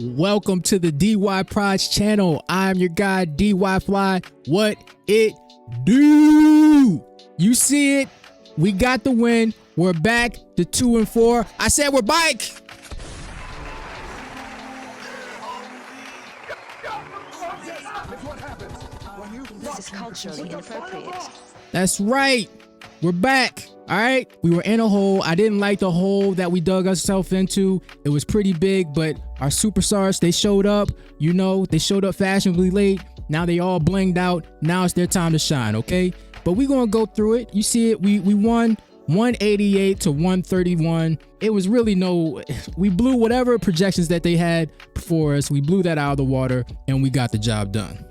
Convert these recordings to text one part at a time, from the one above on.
Welcome to the DY Prods channel. I'm your guy, DY Fly. What it do? You see it? We got the win. We're back to 2-4. I said we're back. This is culturally inappropriate. That's right. We're back. All right. We were in a hole. I didn't like the hole that we dug ourselves into. It was pretty big, but our superstars, they showed up. You know, they showed up fashionably late. Now they all blinged out. Now it's their time to shine. Okay. But we're going to go through it. You see it. We won 188 to 131. It was really we blew whatever projections that they had for us. We blew that out of the water and we got the job done.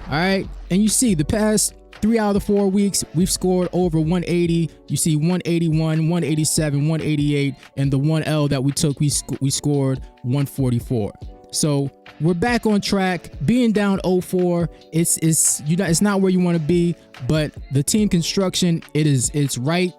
All right. And you see the past 3 out of the 4 weeks, we've scored over 180. You see 181, 187, 188, and the 1L that we took, we scored 144. So we're back on track. Being down 0-4, it's not where you want to be, but the team construction, it's right.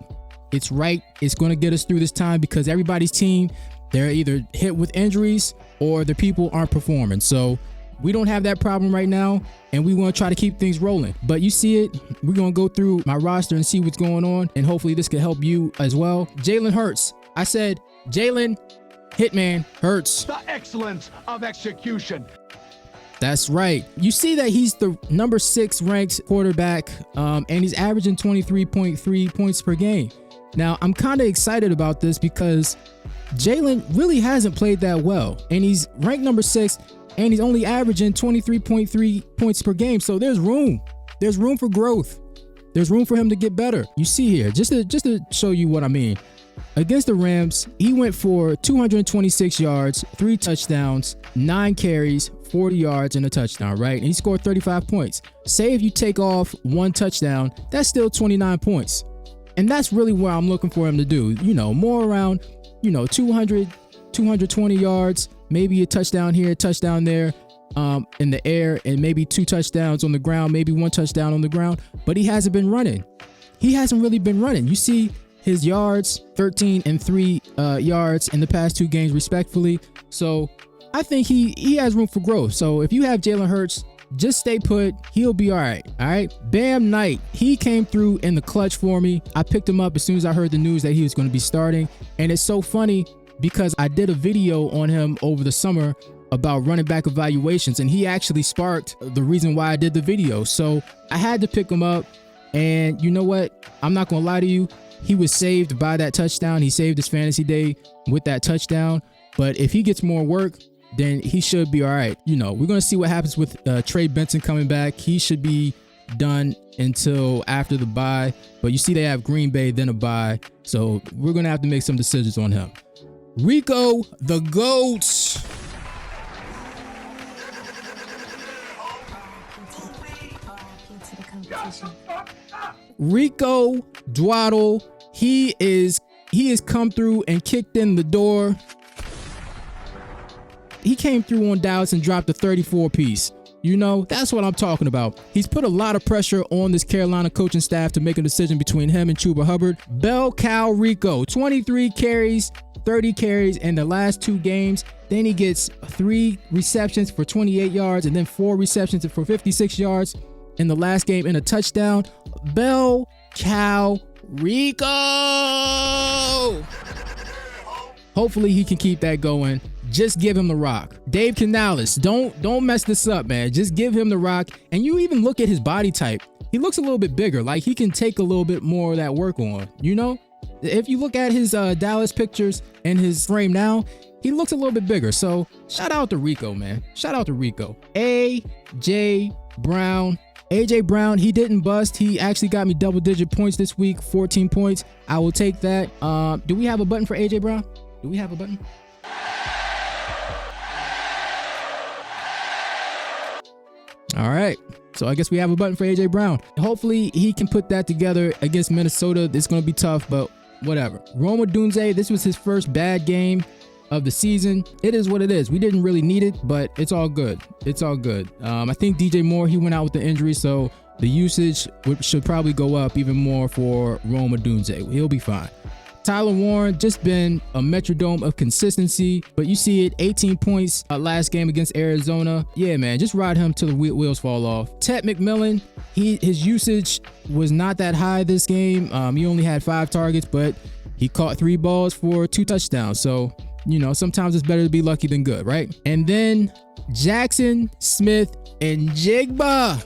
It's going to get us through this time because everybody's team, they're either hit with injuries or the people aren't performing. So we don't have that problem right now, and we want to try to keep things rolling. But you see it, we're going to go through my roster and see what's going on, and hopefully this can help you as well. Jalen Hurts. I said Jalen Hitman Hurts. The excellence of execution. That's right. You see that he's the number 6 ranked quarterback, and he's averaging 23.3 points per game. Now, I'm kind of excited about this because Jalen really hasn't played that well, and he's ranked number 6, and he's only averaging 23.3 points per game. So there's room. There's room for growth. There's room for him to get better. You see here, just to show you what I mean. Against the Rams, he went for 226 yards, 3 touchdowns, 9 carries, 40 yards, and a touchdown, right? And he scored 35 points. Say if you take off 1 touchdown, that's still 29 points. And that's really what I'm looking for him to do. You know, more around, 200, 220 yards, maybe a touchdown here, a touchdown there, in the air, and maybe 2 touchdowns on the ground, maybe 1 touchdown on the ground. But he hasn't been running. He hasn't really been running. You see his yards, 13 and 3 yards in the past 2 games respectfully. So I think he has room for growth. So if you have Jalen Hurts, just stay put. He'll be all right. All right. Bam Knight. He came through in the clutch for me. I picked him up as soon as I heard the news that he was going to be starting. And it's so funny because I did a video on him over the summer about running back evaluations, and he actually sparked the reason why I did the video. So I had to pick him up, and you know what? I'm not going to lie to you. He was saved by that touchdown. He saved his fantasy day with that touchdown. But if he gets more work, then he should be all right. We're going to see what happens with Trey Benson coming back. He should be done until after the bye. But you see they have Green Bay, then a bye. So we're going to have to make some decisions on him. Rico the GOAT. Rico Dwaddle. He has come through and kicked in the door. He came through on Dallas and dropped a 34 piece. That's what I'm talking about. He's put a lot of pressure on this Carolina coaching staff to make a decision between him and Chuba Hubbard. BELLCOW Rico, 23 carries, 30 carries in the last 2 games. Then he gets 3 receptions for 28 yards and then 4 receptions for 56 yards in the last game and a touchdown. BELLCOW Rico. Hopefully he can keep that going. Just give him the rock. Dave Canales, don't mess this up, man. Just give him the rock. And you even look at his body type. He looks a little bit bigger. Like he can take a little bit more of that work on, If you look at his Dallas pictures and his frame now, he looks a little bit bigger. So shout out to Rico, man. Shout out to Rico. AJ Brown. AJ Brown, he didn't bust. He actually got me double-digit points this week, 14 points. I will take that. Do we have a button for AJ Brown? Do we have a button? All right. So I guess we have a button for AJ Brown. Hopefully he can put that together against Minnesota. It's going to be tough, but whatever. Rome Odunze, this was his first bad game of the season. It is what it is. We didn't really need it, but it's all good. It's all good. I think DJ Moore, he went out with the injury, so the usage should probably go up even more for Rome Odunze. He'll be fine. Tyler Warren just been a metrodome of consistency, but you see it, 18 points last game against Arizona. Yeah, man, just ride him till the wheels fall off. Ted McMillan, his usage was not that high this game. He only had 5 targets, but he caught 3 balls for 2 touchdowns. So, you know, sometimes it's better to be lucky than good, right? And then Jackson, Smith, and Jigba.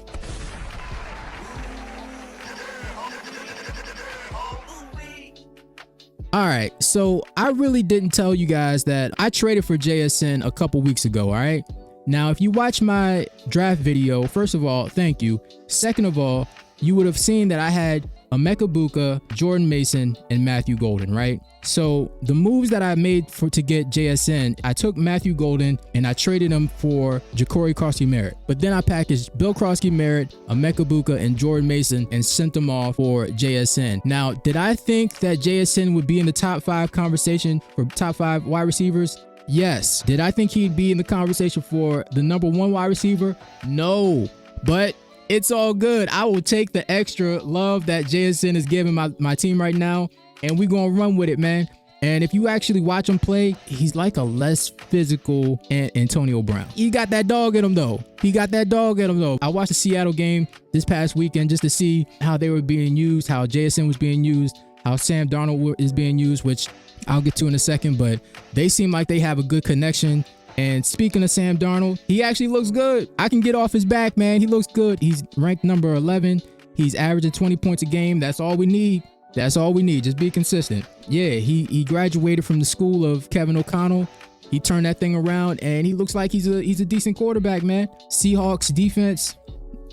All right, so I really didn't tell you guys that I traded for JSN a couple weeks ago, all right? Now, if you watch my draft video, first of all, thank you. Second of all, you would have seen that I had Emeka Buka, Jordan Mason, and Matthew Golden, right? So the moves that I made to get JSN, I took Matthew Golden and I traded him for Ja'Cory Crosby-Merritt. But then I packaged Bill Crosby-Merritt, Emeka Buka, and Jordan Mason and sent them off for JSN. Now, did I think that JSN would be in the top 5 conversation for top 5 wide receivers? Yes. Did I think he'd be in the conversation for the number 1 wide receiver? No. But it's all good. I will take the extra love that JSN is giving my team right now, and we're going to run with it, man. And if you actually watch him play, he's like a less physical Antonio Brown. He got that dog in him, though. I watched the Seattle game this past weekend just to see how they were being used, how JSN was being used, how Sam Darnold is being used, which I'll get to in a second, but they seem like they have a good connection. And speaking of Sam Darnold, he actually looks good. I can get off his back, man. He looks good. He's ranked number 11. He's averaging 20 points a game. That's all we need. Just be consistent. Yeah, he graduated from the school of Kevin O'Connell. He turned that thing around, and he looks like he's a decent quarterback, man. Seahawks defense,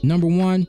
number 1.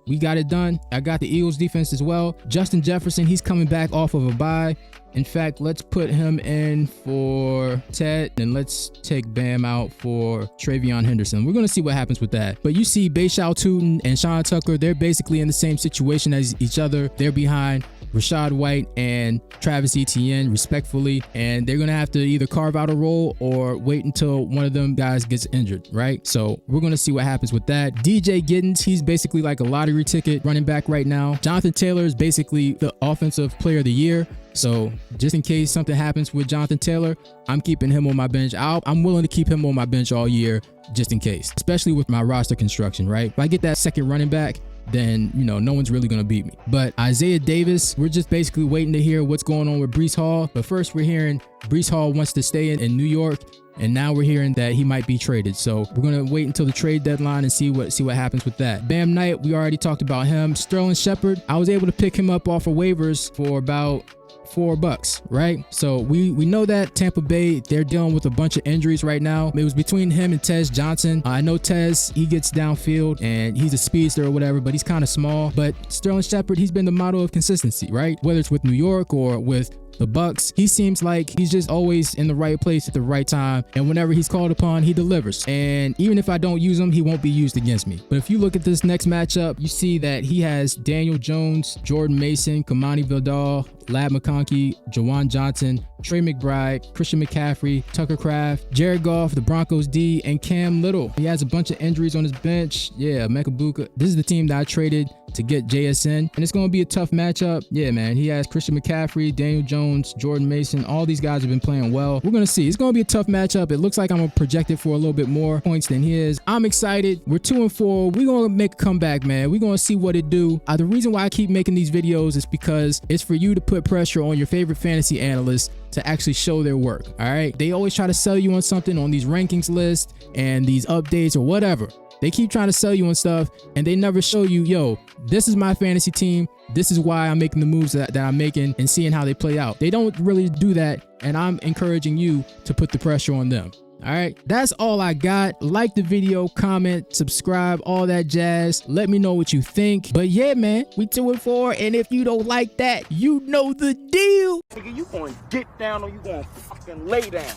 We got it done. I got the Eagles defense as well. Justin Jefferson, he's coming back off of a bye. In fact, let's put him in for Ted, and let's take Bam out for Travion Henderson. We're going to see what happens with that. But you see Bayshaw Tootin and Sean Tucker, they're basically in the same situation as each other. They're behind Rachaad White and Travis Etienne, respectfully, and they're going to have to either carve out a role or wait until one of them guys gets injured, right? So we're going to see what happens with that. DJ Giddens, he's basically like a lottery ticket running back right now. Jonathan Taylor is basically the offensive player of the year. So just in case something happens with Jonathan Taylor, I'm keeping him on my bench. I'm willing to keep him on my bench all year just in case, especially with my roster construction, right? If I get that second running back, then, you know, no one's really going to beat me. But Isaiah Davis, we're just basically waiting to hear what's going on with Breece Hall. But first, we're hearing Breece Hall wants to stay in New York. And now we're hearing that he might be traded. So we're going to wait until the trade deadline and see what happens with that. Bam Knight, we already talked about him. Sterling Shepard, I was able to pick him up off of waivers for about $4, right? So we know that Tampa Bay, they're dealing with a bunch of injuries right now. It was between him and Tez Johnson. I know Tez, he gets downfield and he's a speedster or whatever, but he's kind of small. But Sterling Shepard, he's been the model of consistency, right? Whether it's with New York or with the Bucks, he seems like he's just always in the right place at the right time, and whenever he's called upon, he delivers. And even if I don't use him, he won't be used against me. But if you look at this next matchup, you see that he has Daniel Jones, Jordan Mason, Kamani Vidal, Lad McConkey, Jawan Johnson, Trey McBride, Christian McCaffrey, Tucker Kraft, Jared Goff, the Broncos D, and Cam Little. He has a bunch of injuries on his bench. Yeah, Emeka Buka. This is the team that I traded to get JSN, and it's going to be a tough matchup. Yeah, man, he has Christian McCaffrey, Daniel Jones, Jordan Mason. All these guys have been playing well. We're going to see. It's going to be a tough matchup. It looks like I'm projected for a little bit more points than he is. I'm excited. We're 2-4. We're going to make a comeback, man. We're going to see what it do. The reason why I keep making these videos is because it's for you to put pressure on your favorite fantasy analysts to actually show their work. All right, they always try to sell you on something on these rankings lists and these updates or whatever. They keep trying to sell you on stuff and they never show you, yo, this is my fantasy team. This is why I'm making the moves that I'm making and seeing how they play out. They don't really do that, and I'm encouraging you to put the pressure on them. All right, that's all I got. Like the video, comment, subscribe, all that jazz. Let me know what you think. But yeah, man, we 2-4, and if you don't like that, you know the deal. Nigga, you gonna get down or you gonna fucking lay down.